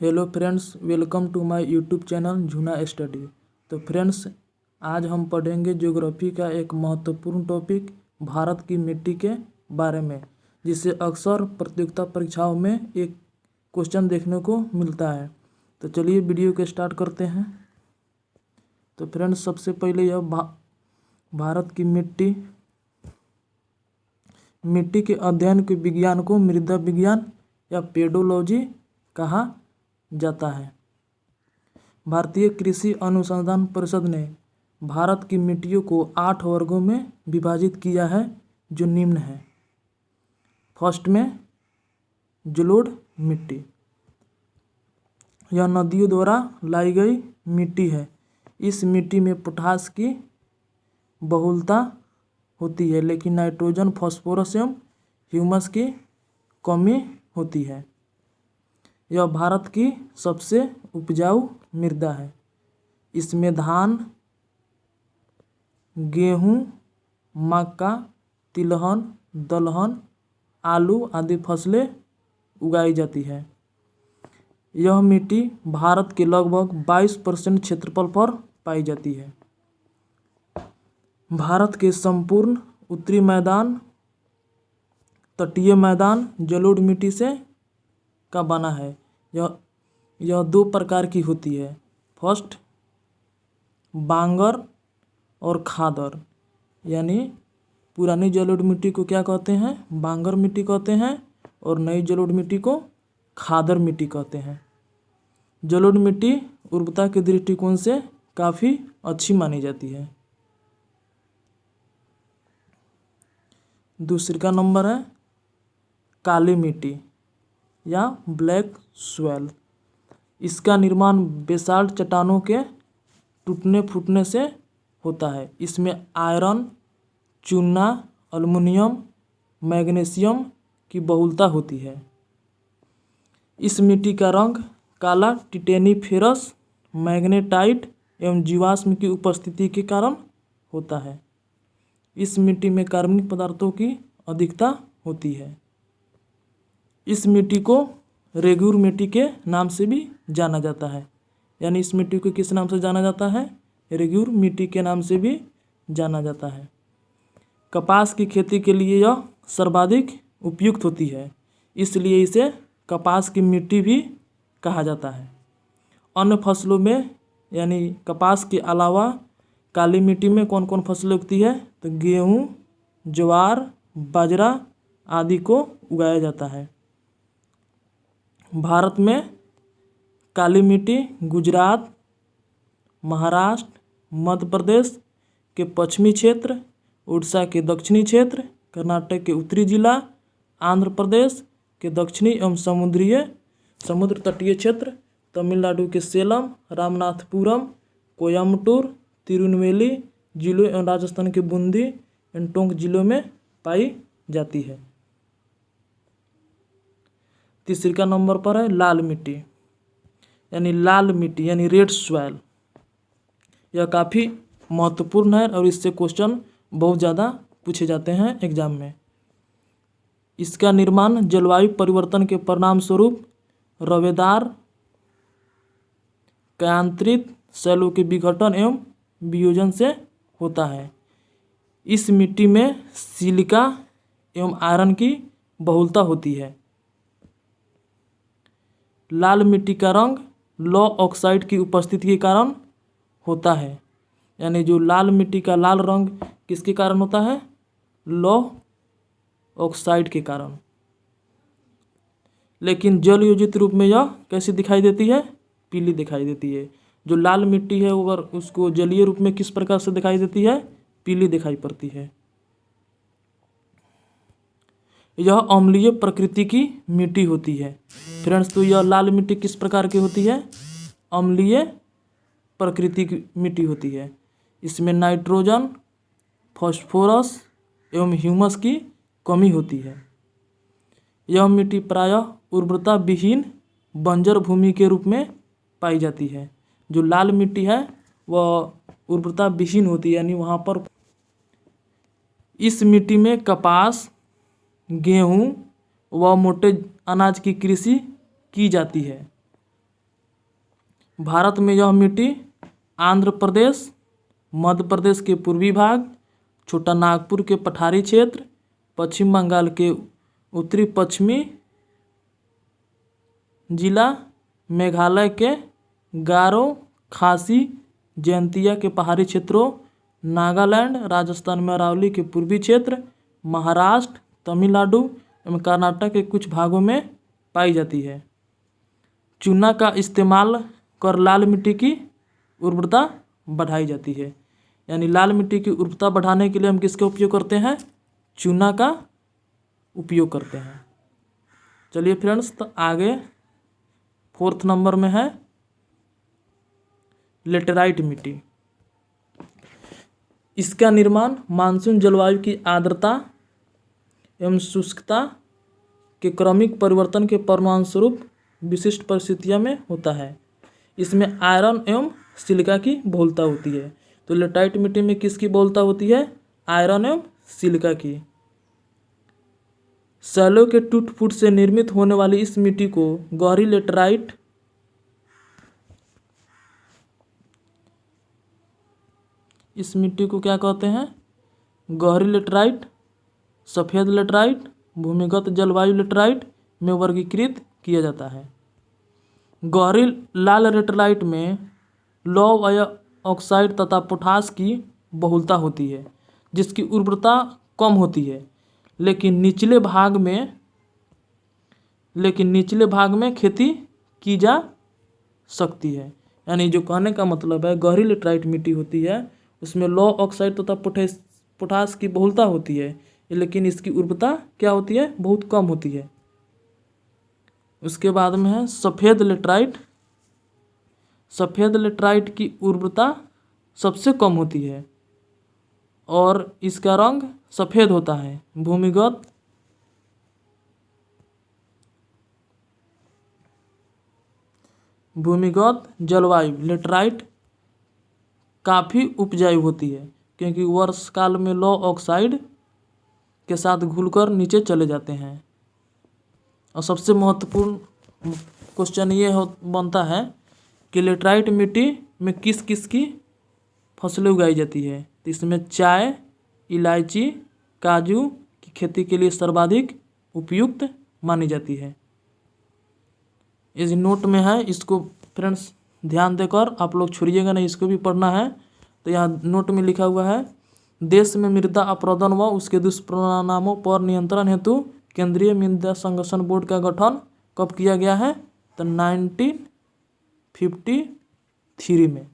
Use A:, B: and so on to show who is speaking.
A: Hello friends, welcome to my YouTube channel झूना study. तो friends, आज हम पढ़ेंगे ज्योग्राफी का एक महत्वपूर्ण टॉपिक भारत की मिट्टी के बारे में, जिसे अक्सर प्रतियोगिता परीक्षाओं में एक क्वेश्चन देखने को मिलता है। तो चलिए वीडियो को स्टार्ट करते हैं। तो फ्रेंड्स, सबसे पहले यह भारत की मिट्टी के अध्ययन के विज्ञान को मृदा विज्ञान या पेडोलॉजी कहा जाता है। भारतीय कृषि अनुसंधान परिषद ने भारत की मिट्टियों को 8 वर्गों में विभाजित किया है, जो निम्न है। फर्स्ट में जलोढ़ मिट्टी। यह नदियों द्वारा लाई गई मिट्टी है। इस मिट्टी में पोटास की बहुलता होती है, लेकिन नाइट्रोजन, फास्फोरस एवं ह्यूमस की कमी होती है। यह भारत की सबसे उपजाऊ मृदा है। इसमें धान, गेहूँ, मक्का, तिलहन, दलहन, आलू आदि फसलें उगाई जाती है। यह मिट्टी भारत के लगभग 22% क्षेत्रफल पर पाई जाती है। भारत के संपूर्ण उत्तरी मैदान, तटीय मैदान जलोढ़ मिट्टी से का बना है। यह 2 प्रकार की होती है। फर्स्ट, बांगर और खादर। यानी पुरानी जलोढ़ मिट्टी को क्या कहते हैं? बांगर मिट्टी कहते हैं, और नई जलोढ़ मिट्टी को खादर मिट्टी कहते हैं। जलोढ़ मिट्टी उर्वरता के दृष्टिकोण से काफ़ी अच्छी मानी जाती है। दूसरी का नंबर है काली मिट्टी या ब्लैक सॉइल। इसका निर्माण बेसाल्ट चट्टानों के टूटने फूटने से होता है। इसमें आयरन, चूना, एल्युमिनियम, मैग्नीशियम की बहुलता होती है। इस मिट्टी का रंग काला टिटेनिफेरस, मैग्नेटाइट एवं जीवाश्म की उपस्थिति के कारण होता है। इस मिट्टी में कार्बनिक पदार्थों की अधिकता होती है। इस मिट्टी को रेगूर मिट्टी के नाम से भी जाना जाता है। यानी इस मिट्टी को किस नाम से जाना जाता है? रेगूर मिट्टी के नाम से भी जाना जाता है। कपास की खेती के लिए यह सर्वाधिक उपयुक्त होती है, इसलिए इसे कपास की मिट्टी भी कहा जाता है। अन्य फसलों में यानी कपास के अलावा काली मिट्टी में कौन कौन फसलें उगती है? तो गेहूँ, ज्वार, बाजरा आदि को उगाया जाता है। भारत में काली मिट्टी गुजरात, महाराष्ट्र, मध्य प्रदेश के पश्चिमी क्षेत्र, उड़ीसा के दक्षिणी क्षेत्र, कर्नाटक के उत्तरी जिला, आंध्र प्रदेश के दक्षिणी एवं समुद्र तटीय क्षेत्र, तमिलनाडु के सेलम, रामनाथपुरम, कोयम्बटूर, तिरुनेलवेली जिलों एवं राजस्थान के बूंदी एवं टोंक जिलों में पाई जाती है। तीसरी का नंबर पर है लाल मिट्टी यानी रेड सॉइल। यह काफ़ी महत्वपूर्ण है और इससे क्वेश्चन बहुत ज़्यादा पूछे जाते हैं एग्जाम में। इसका निर्माण जलवायु परिवर्तन के परिणाम स्वरूप रवेदार कायांतरित शैलों के विघटन एवं वियोजन से होता है। इस मिट्टी में सिलिका एवं आयरन की बहुलता होती है। लाल मिट्टी का रंग लौह ऑक्साइड की उपस्थिति के कारण होता है। यानी जो लाल मिट्टी का लाल रंग किसके कारण होता है? लौह ऑक्साइड के कारण। लेकिन जल योजित रूप में यह कैसी दिखाई देती है? पीली दिखाई देती है। जो लाल मिट्टी है अगर उसको जलीय रूप में किस प्रकार से दिखाई देती है? पीली दिखाई पड़ती है। यह अम्लीय प्रकृति की मिट्टी होती है। फ्रेंड्स, तो यह लाल मिट्टी किस प्रकार की होती है? अम्लीय प्रकृति की मिट्टी होती है। इसमें नाइट्रोजन, फास्फोरस एवं ह्यूमस की कमी होती है। यह मिट्टी प्रायः उर्वरता विहीन बंजर भूमि के रूप में पाई जाती है। जो लाल मिट्टी है वह उर्वरता विहीन होती है, यानी वहाँ पर इस मिट्टी में कपास, गेहूँ व मोटे अनाज की कृषि की जाती है। भारत में यह मिट्टी आंध्र प्रदेश, मध्य प्रदेश के पूर्वी भाग, छोटा नागपुर के पठारी क्षेत्र, पश्चिम बंगाल के उत्तरी पश्चिमी जिला, मेघालय के गारो, खासी, जयंतिया के पहाड़ी क्षेत्रों, नागालैंड, राजस्थान में अरावली के पूर्वी क्षेत्र, महाराष्ट्र, तमिलनाडु एवं कर्नाटक के कुछ भागों में पाई जाती है। चूना का इस्तेमाल कर लाल मिट्टी की उर्वरता बढ़ाई जाती है। यानी लाल मिट्टी की उर्वरता बढ़ाने के लिए हम किसका उपयोग करते हैं? चूना का उपयोग करते हैं। चलिए फ्रेंड्स, तो आगे 4th नंबर में है लेटेराइट मिट्टी। इसका निर्माण मानसून जलवायु की आर्द्रता एवं शुष्कता के क्रमिक परिवर्तन के परिणामस्वरूप विशिष्ट परिस्थितियों में होता है। इसमें आयरन एवं सिलिका की बहुलता होती है। तो लेटेराइट मिट्टी में किसकी बहुलता होती है? आयरन एवं सिलिका की। शैलों के टूट फूट से निर्मित होने वाली इस मिट्टी को गहरी लेटेराइट इस मिट्टी को क्या कहते हैं? गहरी लेटेराइट, सफ़ेद लेटेराइट, भूमिगत जलवायु लेटेराइट में वर्गीकृत किया जाता है। गहरी लाल लेटेराइट में लौह ऑक्साइड तथा पोटास की बहुलता होती है, जिसकी उर्वरता कम होती है, लेकिन निचले भाग में खेती की जा सकती है। यानी जो कहने का मतलब है, गहरी लेटेराइट मिट्टी होती है, उसमें लौह ऑक्साइड तथा पोटास की बहुलता होती है, लेकिन इसकी उर्वरता क्या होती है? बहुत कम होती है। उसके बाद में है सफ़ेद लेटेराइट। सफ़ेद लेटेराइट की उर्वरता सबसे कम होती है और इसका रंग सफ़ेद होता है। भूमिगत जलवायु लेटेराइट काफ़ी उपजाऊ होती है, क्योंकि वर्षकाल में लौह ऑक्साइड के साथ घुलकर नीचे चले जाते हैं। और सबसे महत्वपूर्ण क्वेश्चन ये बनता है कि लेटेराइट मिट्टी में किस किस की फसलें उगाई जाती है? तो इसमें चाय, इलायची, काजू की खेती के लिए सर्वाधिक उपयुक्त मानी जाती है। इस नोट में है, इसको फ्रेंड्स ध्यान देकर आप लोग छोड़िएगा नहीं, इसको भी पढ़ना है। तो यहाँ नोट में लिखा हुआ है, देश में मृदा अपरदन व उसके दुष्परिणामों पर नियंत्रण हेतु केंद्रीय मृदा संरक्षण बोर्ड का गठन कब किया गया है? तो 1953 में।